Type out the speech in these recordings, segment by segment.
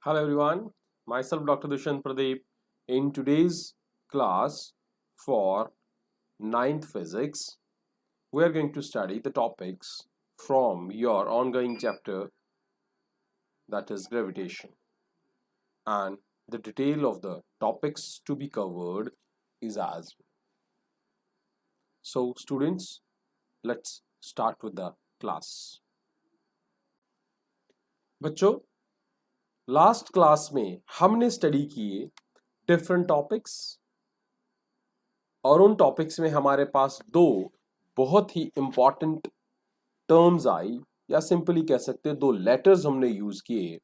Hello everyone, myself Dr. Dushyant Pradeep. In today's class for ninth physics, we are going to study the topics from your ongoing chapter, that is gravitation. And the detail of the topics to be covered is as well. So students, let's start with the class. बच्चों, last class में हमने study किए different topics और उन topics में हमारे पास दो बहुत ही इंपॉर्टेंट टर्म्स आई, या सिंपली कह सकते हैं दो लेटर्स हमने यूज किए.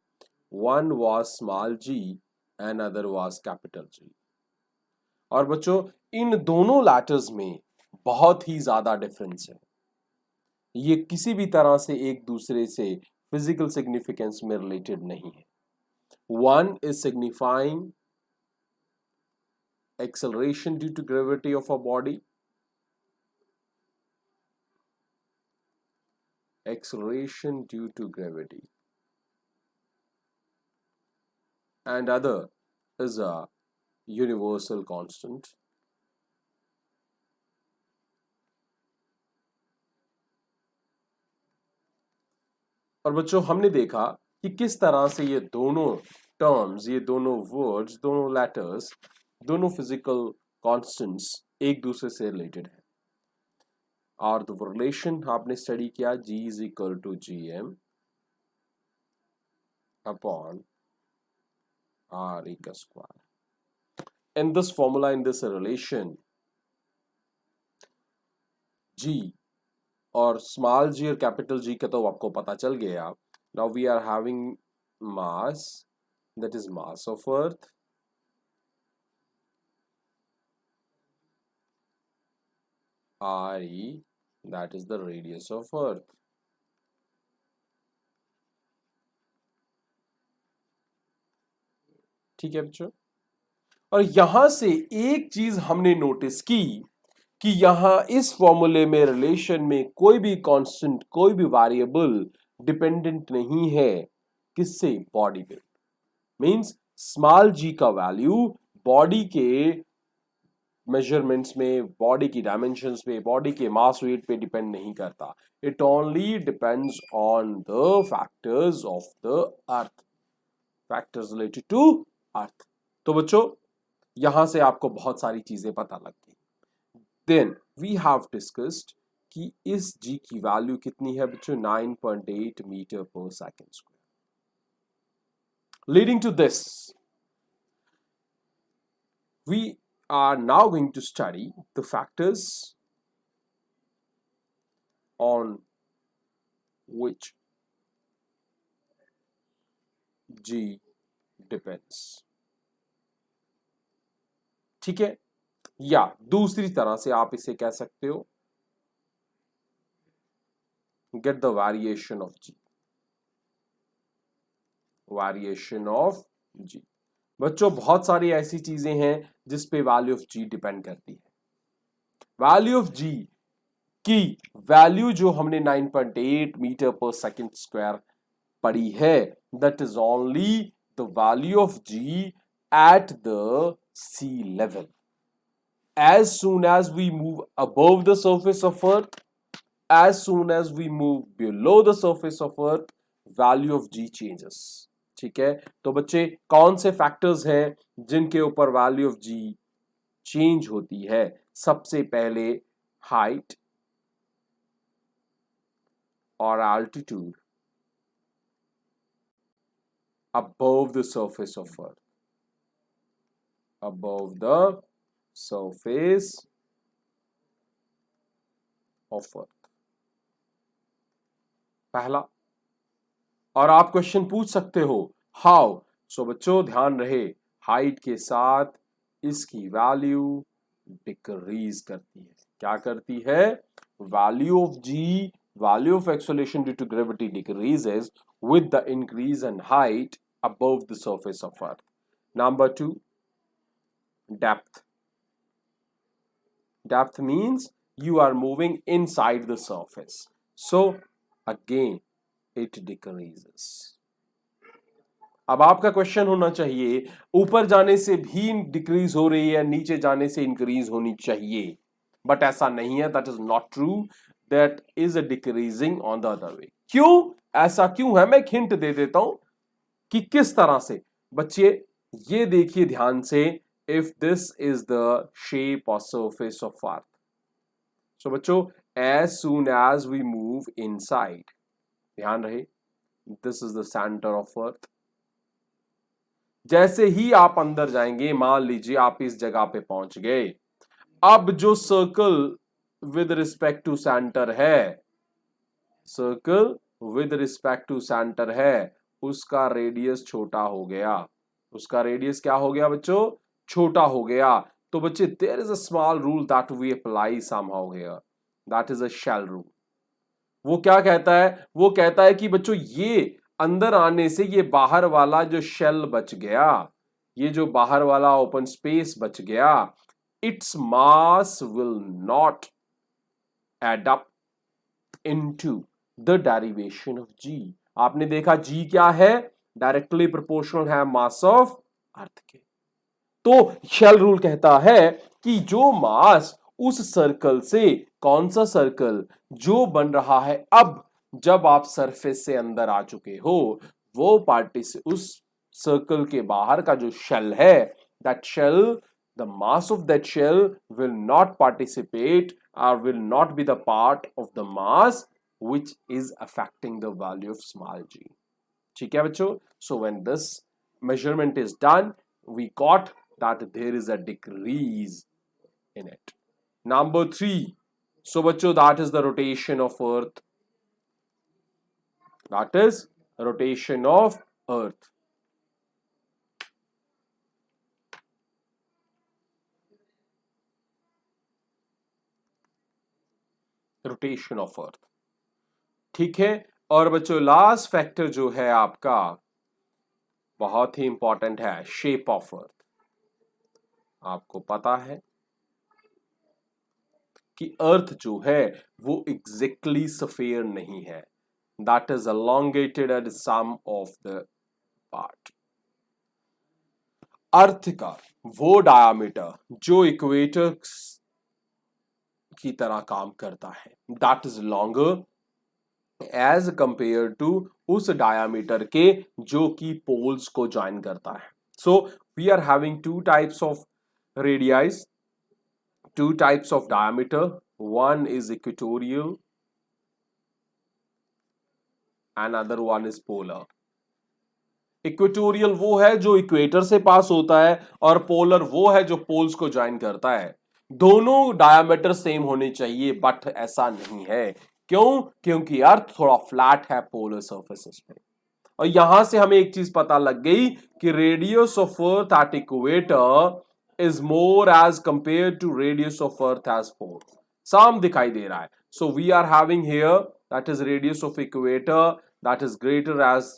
One was small G and other was capital G. और बच्चों, इन दोनों लेटर्स में बहुत ही ज्यादा डिफरेंस है. ये किसी भी तरह से एक दूसरे से फिजिकल सिग्निफिकेंस में रिलेटेड नहीं है. One is signifying acceleration due to gravity of a body, acceleration due to gravity, and other is a universal constant. और बच्चों, हमने देखा कि किस तरह से ये दोनों टर्म्स, ये दोनों वर्ड्स, दोनों लेटर्स, दोनों फिजिकल कांस्टेंट्स एक दूसरे से रिलेटेड है. और द रिलेशन आपने स्टडी किया, G is equal to Gm upon R का square. In this formula, in this relation, G और स्मॉल जी और कैपिटल जी का तो आपको पता चल गया. Now we are having mass, that is mass of earth, RE, that is the radius of earth. ठीक है बच्चों. और यहां से एक चीज हमने नोटिस की कि यहां इस फॉर्मूले में, रिलेशन में कोई भी कांस्टेंट, कोई भी वेरिएबल डिपेंडेंट नहीं है. किससे? बॉडी पे. मींस स्मॉल जी का वैल्यू बॉडी के मेजरमेंट्स में, बॉडी की डायमेंशंस पे, बॉडी के मास वेट पे डिपेंड नहीं करता. It only depends on the factors of the earth, factors related to earth. तो बच्चों, यहां से आपको बहुत सारी चीजें पता लग गई. देन वी हैव डिस्कस्ड कि इस जी की वैल्यू कितनी है बच्चों? 9.8 मीटर पर second square. Leading to this, we are now going to study the factors on which G depends. ठीक है, या दूसरी तरह से आप इसे कह सकते हो, get the variation of G, variation of G. बच्चों, बहुत सारी ऐसी चीजें हैं जिस पे वैल्यू ऑफ G डिपेंड करती है. वैल्यू ऑफ G की वैल्यू जो हमने 9.8 मीटर पर सेकेंड स्क्वायर पढ़ी है, that is only the value of G at the sea level. As soon as we move above the surface of earth, as soon as we move below the surface of earth, value of G changes. ठीक है. तो बच्चे, कौन से factors हैं जिनके ऊपर value of G change होती है? सबसे पहले हाइट और altitude above the surface of earth, above the surface of earth. पहला. और आप क्वेश्चन पूछ सकते हो, हाउ? सो बच्चों, ध्यान रहे, हाइट के साथ इसकी वैल्यू डिक्रीज करती है. क्या करती है? Value of G, value of acceleration due to gravity decreases with the increase in height above the surface of earth. Number 2, depth. Depth means you are moving inside the surface, so again it decreases. अब आपका question होना चाहिए ऊपर जाने से भी decrease हो रही है, नीचे जाने से इंक्रीज होनी चाहिए, बट ऐसा नहीं है, that is not true, that is decreasing on the other way. क्यों, ऐसा क्यों है, मैं एक हिंट दे देता हूं कि किस तरह से। बच्चे ये देखिए ध्यान से, if this is the shape और सरफेस ऑफ अर्थ, सो बच्चों as soon as we move inside, ध्यान रहे this is the centre of earth, जैसे ही आप अंदर जाएंगे, मान लीजिए आप इस जगह पे पहुंच गए, अब जो circle with respect to centre है, circle with respect to centre है, उसका रेडियस छोटा हो गया, उसका रेडियस क्या हो गया बच्चों, छोटा हो गया। तो बच्चे there is a small rule that we apply somehow here, that is a shell rule. वो क्या कहता है, वो कहता है कि बच्चों ये अंदर आने से ये बाहर वाला जो शेल बच गया, ये जो बाहर वाला ओपन स्पेस बच गया, its mass will not add up into the derivation of g. आपने देखा जी क्या है, डायरेक्टली प्रोपोर्शनल है मास ऑफ अर्थ के। तो शेल रूल कहता है कि जो मास उस सर्कल से, कौन सा सर्कल जो बन रहा है अब जब आप सरफेस से अंदर आ चुके हो, वो पार्टी से उस सर्कल के बाहर का जो शेल है, that shell, the mass of that shell will not participate or will not be the part of the mass which is affecting the value of small g. ठीक है बच्चों, so when this measurement is done, we got that there is a decrease in it. Number 3, so बच्चों that is the rotation of earth, that is rotation of earth. Rotation of earth, ठीक है। और बच्चों last factor जो है आपका बहुत ही important है, शेप ऑफ अर्थ। आपको पता है कि अर्थ जो है वो एग्जैक्टली स्फीयर नहीं है, that is elongated at some of the part. Earth का वो डायामीटर जो इक्वेटर की तरह काम करता है, that is longer as compare to उस डायामीटर के जो कि पोल्स को ज्वाइन करता है। So we are having two types of radii, two types of diameter, one is equatorial, another one is polar. Equatorial वो है जो इक्वेटर से पास होता है और पोलर वो है जो पोल्स को ज्वाइन करता है। दोनों डायमीटर सेम होने चाहिए, बट ऐसा नहीं है। क्यों? क्योंकि अर्थ थोड़ा फ्लैट है पोलर सरफेसेस पे। और यहां से हमें एक चीज पता लग गई कि radius of earth at equator is more as compared to radius of earth as pole. Sum दिखाई दे रहा है। So we are having here that is radius of equator that is greater as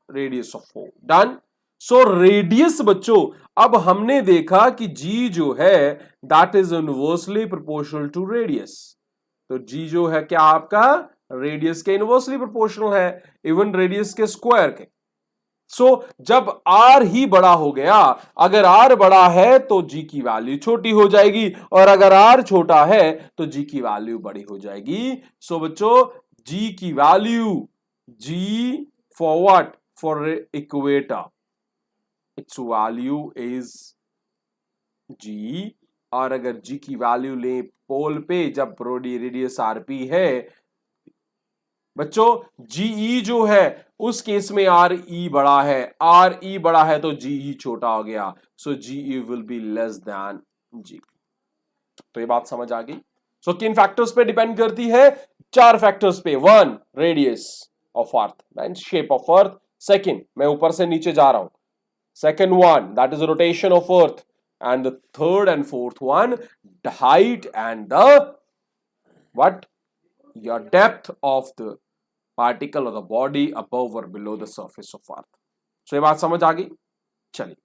radius of pole. Done. So radius बच्चों अब हमने देखा कि g जो है that is inversely proportional to radius. तो g जो है क्या आपका रेडियस के इनवर्सली प्रोपोर्शनल है, इवन रेडियस के स्क्वायर के। सो जब r ही बड़ा हो गया, अगर r बड़ा है तो g की वैल्यू छोटी हो जाएगी, और अगर r छोटा है तो g की वैल्यू बड़ी हो जाएगी। सो बच्चों g की value, g for what, for equator, it's value is g। और अगर g की वैल्यू ले पोल पे, जब रेडियस rp है बच्चों, जीई जो है उस केस में आर ई बड़ा है, आर ई बड़ा है तो जीई छोटा हो गया, so g e will be less than g. तो ये बात समझ आ गई। सो किन फैक्टर्स पे डिपेंड करती है? 4 फैक्टर्स पे। 1 radius of earth mean shape of earth, second मैं ऊपर से नीचे जा रहा हूं, second one that is rotation of earth, and the third and fourth one the height and the what, your depth of the particle और the body above और below the surface of earth. So ये बात समझ आ गई। चलिए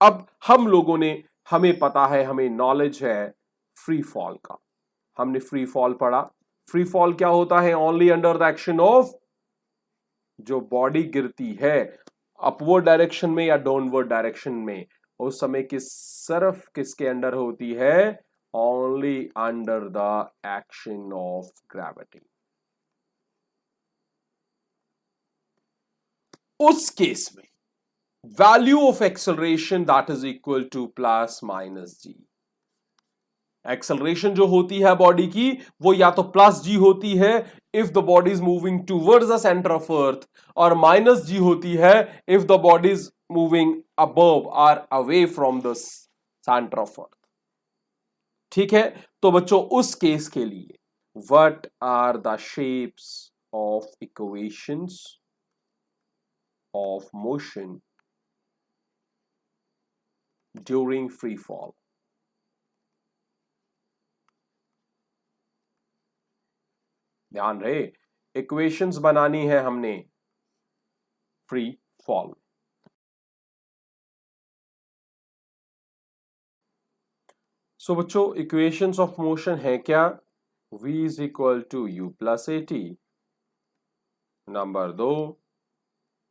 अब हम लोगों ने, हमें पता है, हमें नॉलेज है फ्री फॉल का। हमने फ्री फॉल पढ़ा। फ्री फॉल क्या होता है? Only under the action of, जो बॉडी गिरती है अपवर्ड डायरेक्शन में या डाउनवर्ड डायरेक्शन में, उस समय सिर्फ किसके अंडर होती है? Only under the action of gravity. उस केस में value of acceleration that is equal to plus minus G. Acceleration जो होती है बॉडी की वो या तो प्लस जी होती है if the body is moving towards the centre of earth, और माइनस जी होती है if the body is moving above और away from the centre of earth. ठीक है, तो बच्चों उस केस के लिए what are the shapes of equations of motion during free fall? ध्यान रहे, इक्वेशंस बनानी है हमने फ्री फॉल। सो बच्चों इक्वेशंस ऑफ मोशन है क्या? v is equal to u plus a t. Number 2,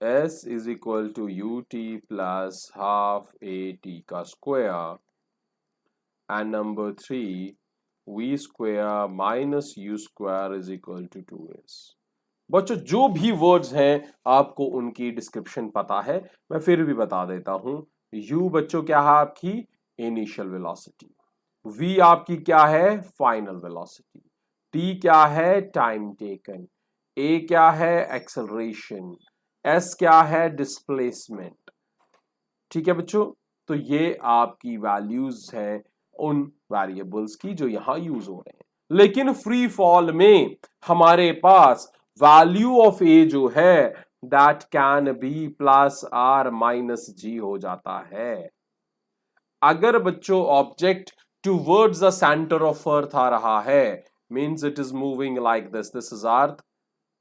s is equal to u t plus half a t का square. And number 3, v square minus u square is equal to 2s। बच्चों जो भी words हैं आपको उनकी description पता है, मैं फिर भी बता देता हूं। u बच्चों क्या है? आपकी इनिशियल वेलोसिटी। v आपकी क्या है? Final velocity. t क्या है? Time taken. a क्या है? एक्सेलरेशन। s क्या है? डिस्प्लेसमेंट। ठीक है बच्चों, तो ये आपकी वैल्यूज हैं उन वेरिएबल्स की जो यहां यूज हो रहे हैं। लेकिन फ्री फॉल में हमारे पास वैल्यू ऑफ ए जो है that can be plus or minus g हो जाता है। अगर बच्चों object towards the centre of earth आ रहा है, means it is moving like this is earth,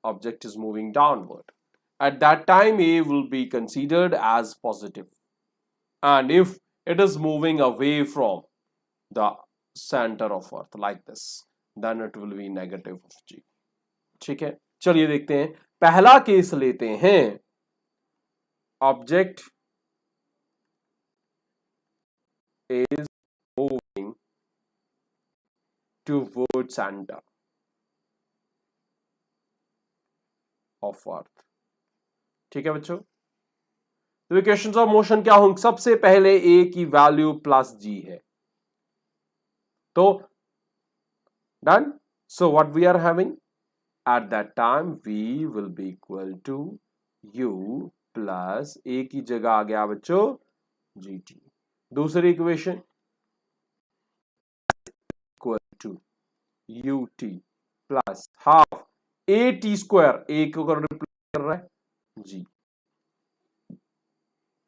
object is moving downward. At that time, A will be considered as positive. And if it is moving away from the center of Earth like this, then it will be negative of G. ठीक है, चलिए देखते हैं। पहला case लेते हैं, object is moving towards center of Earth। ठीक है बच्चों, तो इक्वेशंस ऑफ मोशन क्या होंगे? सबसे पहले ए की वैल्यू प्लस जी है, तो done. So what we are having at that time, v will be equal to u plus a की जगह आ गया बच्चों जी टी। दूसरी equation equal to u t plus half a t square, a को replace कर रहा है g.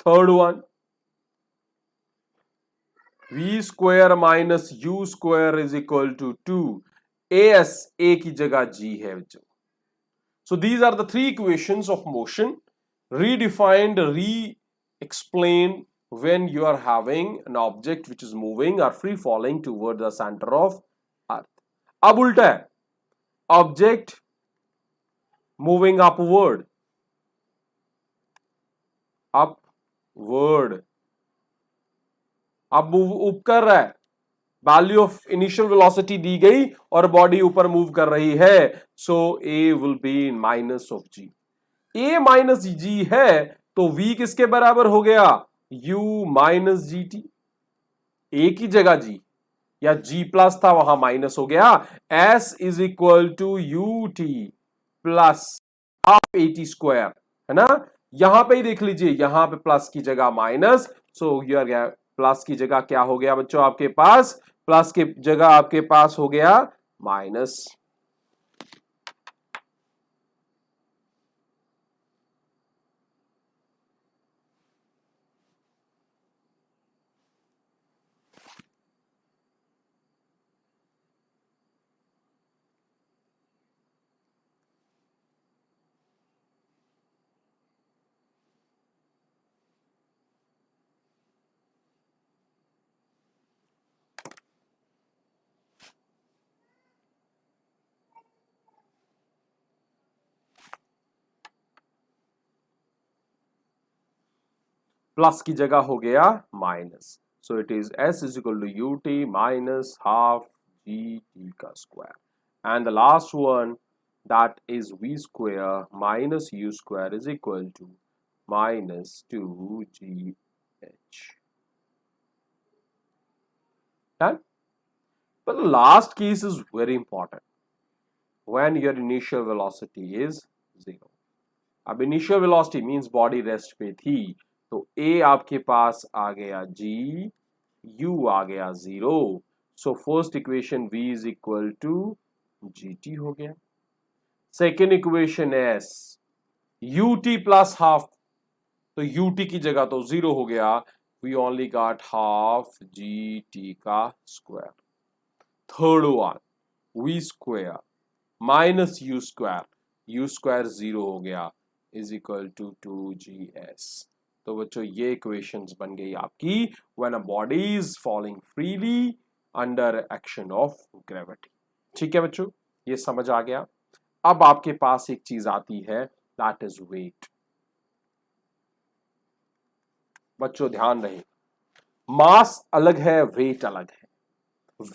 Third one, v square minus u square is equal to 2as, a की जगह g है बच्चों। So these are the three equations of motion, redefined, re-explained when you are having an object which is moving or free falling toward the center of earth. अब उल्टा है, object moving upward, अब move कर रहा है, value of initial velocity दी गई और बॉडी ऊपर मूव कर रही है, so a will be in minus of g. A minus g है तो v किसके बराबर हो गया? u minus g t. A की जगह g या g प्लस था वहां माइनस हो गया, s is equal to u t plus half a t square, है ना। यहां पे ही देख लीजिए, यहां पे प्लस की जगह माइनस, सो गया प्लस की जगह क्या हो गया बच्चों आपके पास? प्लस की जगह आपके पास हो गया माइनस। प्लस की जगह हो गया minus, so it is s is equal to u t minus half g t का square and the last one that is v square minus u square is equal to minus 2gh। But the last case is very important when your initial velocity is 0। अब initial velocity means body rest पे थी, तो ए आपके पास आ गया जी, you आ गया 0, so first equation v is equal to g t हो गया। Second equation s u t plus half, तो यू टी की जगह तो 0 हो गया, we only got half g t का square. Third one v square minus u square 0 हो गया इज इक्वल टू 2gs। तो बच्चों ये इक्वेशंस बन गई आपकी when a body is falling freely under action of gravity. ठीक है बच्चों, ये समझ आ गया। अब आपके पास एक चीज आती है दैट इज वेट। बच्चों ध्यान रहे, मास अलग है, वेट अलग है।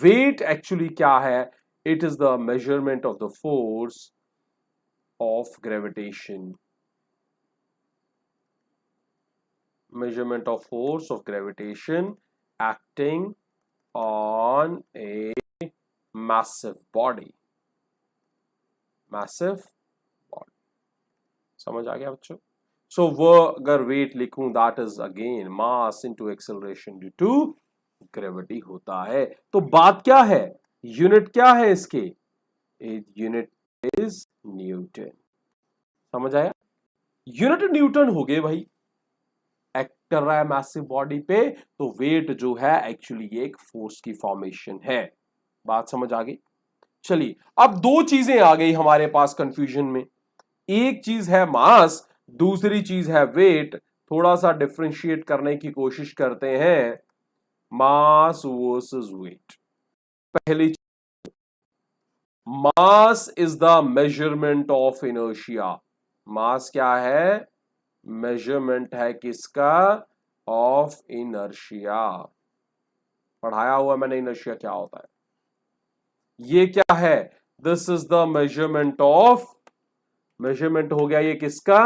वेट एक्चुअली क्या है? It is the measurement of the force of gravitation, measurement of force of gravitation acting on a massive body, massive body। समझ आ गया बच्चों? सो वो अगर वेट लिखूं that is again mass into acceleration due to gravity होता है। तो बात क्या है, यूनिट क्या है इसके? Unit is Newton. समझ आया? यूनिट न्यूटन हो गए भाई, एक्ट कर रहा है मैसिव बॉडी पे, तो वेट जो है एक्चुअली एक फोर्स की फॉर्मेशन है। बात समझ आ गई? चलिए, अब दो चीजें आ गई हमारे पास कंफ्यूजन में, एक चीज है मास, दूसरी चीज है वेट। थोड़ा सा डिफरेंशिएट करने की कोशिश करते हैं, मास वर्सेस वेट। पहली, mass is the measurement of inertia. Mass क्या है? मेजरमेंट है किसका? Of inertia. पढ़ाया हुआ मैंने इनर्शिया क्या होता है। ये क्या है? This is the measurement of, measurement हो गया ये किसका?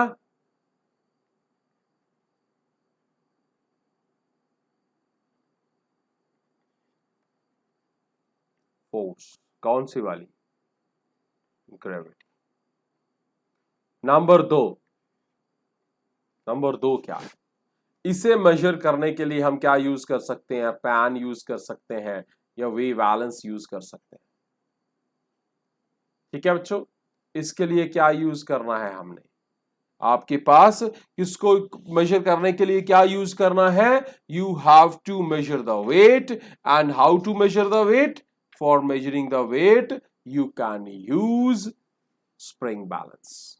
फोर्स। कौन सी वाली? ग्रेविटी। नंबर दो, नंबर दो क्या है? इसे मेजर करने के लिए हम क्या यूज कर सकते हैं? पैन यूज कर सकते हैं या वे बैलेंस यूज कर सकते हैं। ठीक है बच्चों, इसके लिए क्या यूज करना है हमने? आपके पास किसको मेजर करने के लिए क्या यूज करना है? You have to measure the weight, and how to measure the weight? For measuring the weight you can use spring balance.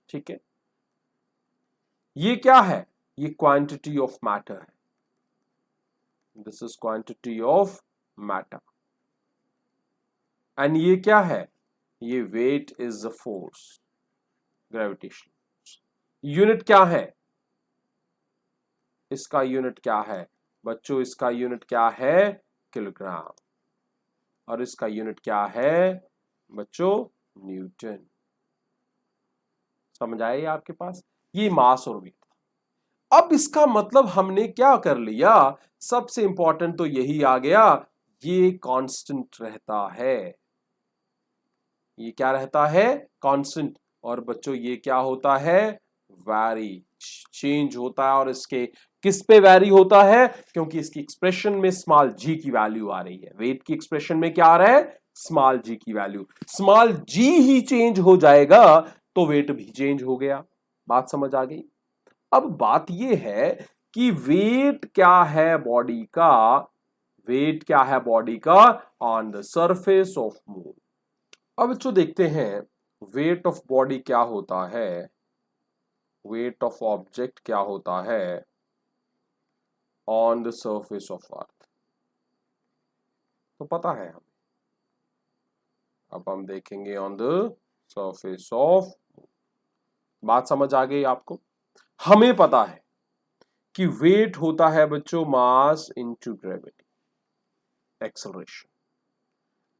ठीक है, ये क्या है? ये क्वांटिटी ऑफ मैटर है, this is quantity of matter. And ये क्या है? ये weight is the force, gravitation. Unit क्या है? इसका यूनिट क्या है बच्चों? इसका यूनिट क्या है? किलोग्राम। और इसका यूनिट क्या है बच्चों? न्यूटन। समझ आया आपके पास? ये मास और वेट। अब इसका मतलब हमने क्या कर लिया? सबसे इंपॉर्टेंट तो यही आ गया, ये कांस्टेंट रहता है। ये क्या रहता है? कांस्टेंट। और बच्चों ये क्या होता है? वैरी, चेंज होता है। और इसके किस पे वैरी होता है? क्योंकि इसकी एक्सप्रेशन में स्मॉल जी की वैल्यू आ रही है। वेट की एक्सप्रेशन में क्या आ रहा है? स्मॉल जी की वैल्यू। स्मॉल जी ही चेंज हो जाएगा तो वेट भी चेंज हो गया। बात समझ आ गई? अब बात यह है कि वेट क्या है बॉडी का? वेट क्या है बॉडी का on the surface of moon? अब बच्चों देखते हैं वेट ऑफ बॉडी क्या होता है, वेट ऑफ ऑब्जेक्ट क्या होता है ऑन द सरफेस ऑफ अर्थ। तो पता है हम, अब हम देखेंगे ऑन द सरफेस ऑफ, बात समझ आ गई आपको? हमें पता है कि वेट होता है बच्चों मास इनटू ग्रेविटी, एक्सेलरेशन।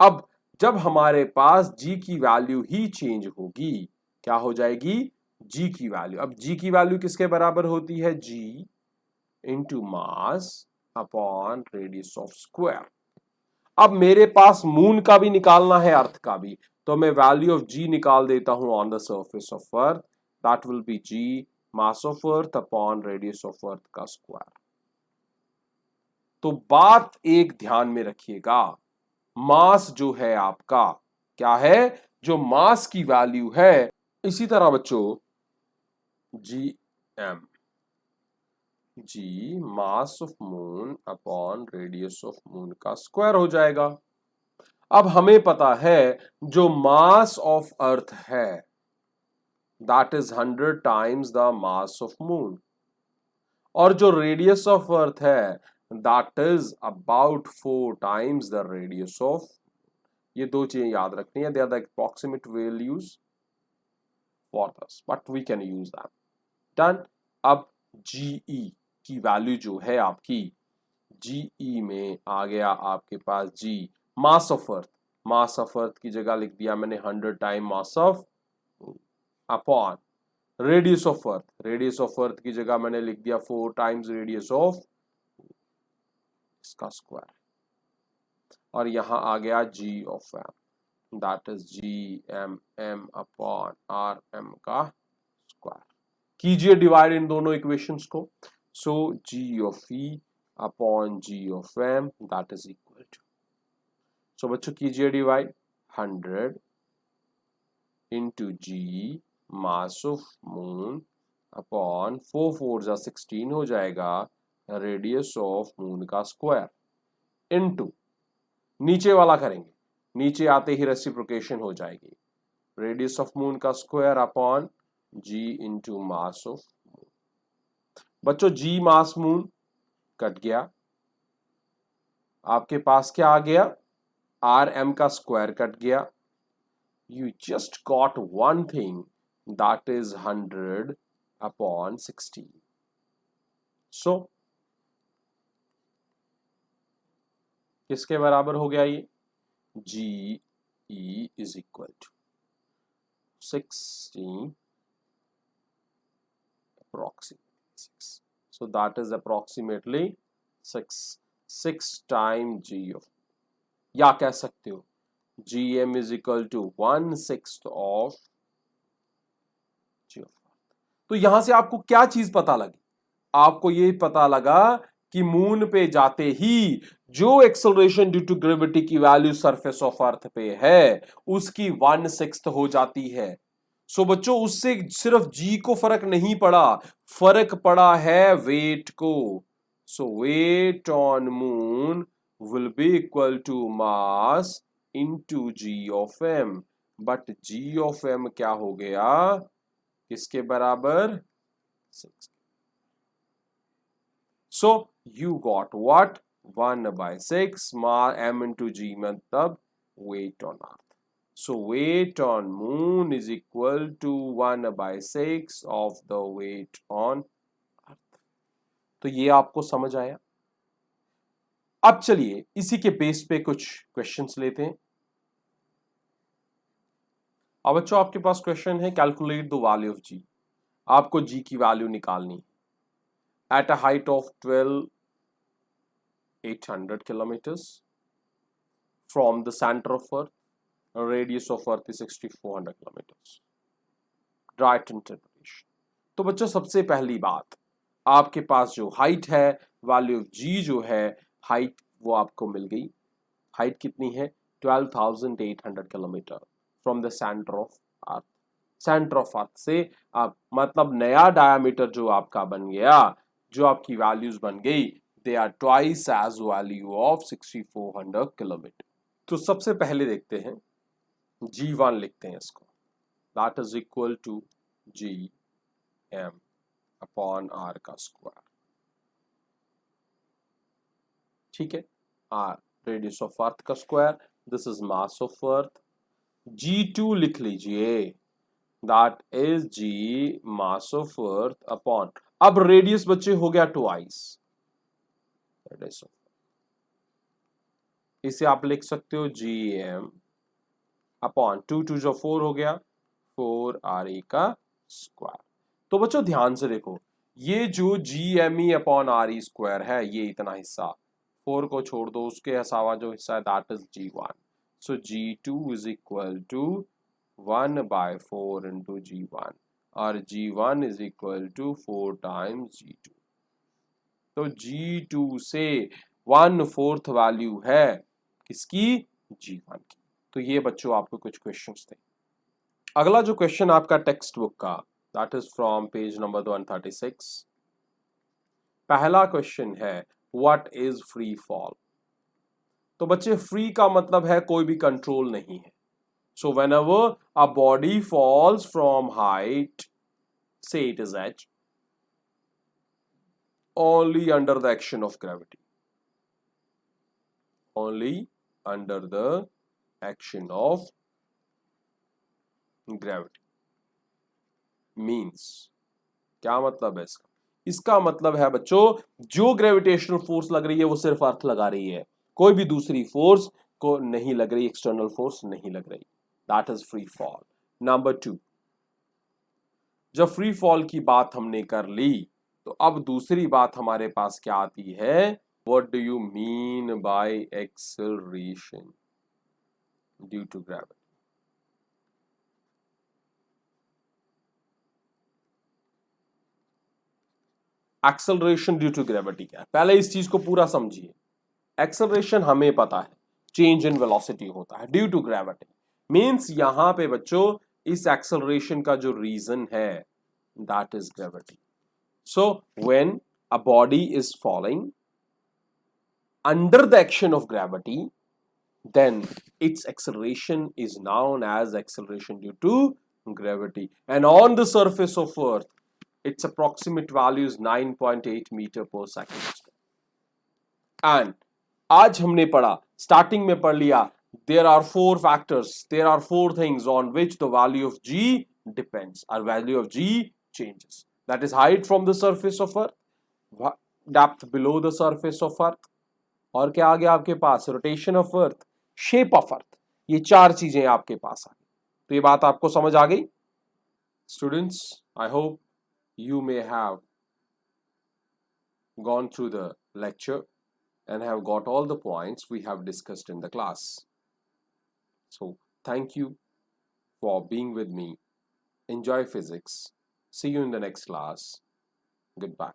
अब जब हमारे पास g की वैल्यू ही चेंज होगी, क्या हो जाएगी? g की वैल्यू। अब g की वैल्यू किसके बराबर होती है? g into mass upon radius of square. अब मेरे पास मून का भी निकालना है, अर्थ का भी, तो मैं वैल्यू ऑफ g निकाल देता हूं on the surface of earth, that will be g mass of earth upon radius of earth का स्क्वायर। तो बात एक ध्यान में रखिएगा, मास जो है आपका क्या है? जो मास की वैल्यू है, इसी तरह बच्चों gm, g mass of moon upon radius of moon का स्क्वायर हो जाएगा। अब हमें पता है जो मास ऑफ अर्थ है that is 100 times the mass of moon, और जो रेडियस ऑफ अर्थ है that is about 4 times the radius of. ये दो चीजें याद रखनी है, they are the approximate values for this, but we can use that. Done. अब GE की वैल्यू जो है आपकी, GE में आ गया आपके पास G mass of earth. Mass of earth की जगह लिख दिया मैंने 100 time mass of upon radius of earth. Radius of earth की जगह मैंने लिख दिया 4 टाइम्स रेडियस ऑफ इसका स्क्वायर, और यहां आ गया G of M, that is GM upon RM का स्क्वायर। कीजिए डिवाइड इन दोनों इक्वेशंस को। सो G of E upon G of M that is equal to, so बच्चों कीजिए divide, 100 into G mass of moon upon 4 4 जा 16 हो जाएगा रेडियस ऑफ मून का स्क्वायर, इनटू नीचे वाला करेंगे, नीचे आते ही रेसिप्रोकेशन हो जाएगी, रेडियस ऑफ मून का square upon G into mass of moon. बच्चों G मास मून कट गया, आपके पास क्या आ गया? RM का स्क्वायर कट गया। You just got one thing, that is 100 upon 16. So किसके बराबर हो गया ये? GE is equal to 16 approximately 6. So that is approximately 6 times G of, या कह सकते हो GM is equal to 1/6 of G of। तो यहां से आपको क्या चीज पता लगी? आपको ये पता लगा कि मून पे जाते ही जो एक्सेलरेशन ड्यू टू ग्रेविटी की वैल्यू सरफेस ऑफ अर्थ पे है उसकी 1/6 हो जाती है। सो बच्चों उससे सिर्फ जी को फर्क नहीं पड़ा, फर्क पड़ा है वेट को। So weight on moon will be equal to mass into g of m, but g of m क्या हो गया? किसके बराबर? 6। So you got what? 1/6 m into G मतलब weight on earth. So weight on moon is equal to 1/6 of the weight on earth. तो ये आपको समझ आया? अब चलिए इसी के बेस पे कुछ क्वेश्चंस लेते हैं। अब बच्चों आपके पास क्वेश्चन है, calculate the value of G। आपको G की वैल्यू निकालनी at a height of 12,800 kilometers from the center of earth, radius of earth is 6,400 kilometers. Right interpretation। तो बच्चों सबसे पहली बात, आपके पास जो हाइट है, वैल्यू ऑफ G जो है हाइट, वो आपको मिल गई। हाइट कितनी है? 12,800 kilometre from the centre of earth. Centre of अर्थ से आप मतलब नया डायमीटर जो आपका बन गया, जो आपकी वैल्यूज बन गई, they are twice as value of 6,400 kilometer. तो सबसे पहले देखते हैं G1 लिखते हैं इसको, that is equal to GM upon R का स्क्वायर। ठीक है, R रेडियस ऑफ अर्थ का square, this is mass of earth. G2 लिख लीजिए, that is G mass of earth upon, अब रेडियस बच्चे हो गया ट्वाइस, इसे आप लिख सकते हो जी एम अपॉन 2 जो 4 हो गया, 4 RE का स्क्वायर। तो बच्चों ध्यान से देखो, ये जो G M E upon RE square है, ये इतना हिस्सा 4 को छोड़ दो, उसके अलावा जो हिस्सा है that is G1। So G2 is equal to 1/4 into G1 और G1 is equal to 4 times G2। तो G2 से 1/4 वैल्यू है किसकी, G1 की। तो ये बच्चों आपको कुछ क्वेश्चंस थे। अगला जो क्वेश्चन आपका टेक्स्ट बुक का, that is from page number 136। पहला क्वेश्चन है व्हाट इज फ्री फॉल। तो बच्चे फ्री का मतलब है कोई भी कंट्रोल नहीं है। So whenever a body falls from height, say it is h, only under the action of gravity, only under the action of gravity means, क्या मतलब है इसका, इसका मतलब है बच्चों जो ग्रेविटेशनल फोर्स लग रही है वो सिर्फ अर्थ लगा रही है, कोई भी दूसरी फोर्स को नहीं लग रही, एक्सटर्नल फोर्स नहीं लग रही, that is free fall. Number 2, जब फ्री फॉल की बात हमने कर ली तो अब दूसरी बात हमारे पास क्या आती है, what do you mean by acceleration due to gravity. Acceleration due to gravity क्या है, पहले इस चीज को पूरा समझिए। एक्सेलरेशन हमें पता है चेंज इन वेलोसिटी होता है ड्यू टू ग्रेविटी, मींस यहां पे बच्चों इस एक्सेलरेशन का जो रीजन है that is gravity. So when a body is falling under the action of gravity, then its acceleration is known as acceleration due to gravity, and on the surface of earth its approximate value is 9.8 meter per second। and आज हमने पढ़ा, starting में पढ़ लिया, there are 4 factors, there are 4 things on which the value of g depends, or value of g changes, that is height from the surface of earth, depth below the surface of earth, और क्या आ गया आपके पास, rotation of earth, shape of earth, ये 4 चीजें आपके पास आ गई। तो ये बात आपको समझ आ गई students, I hope you may have gone through the lecture and have got all the points we have discussed in the class. So thank you for being with me. Enjoy physics. See you in the next class. Goodbye.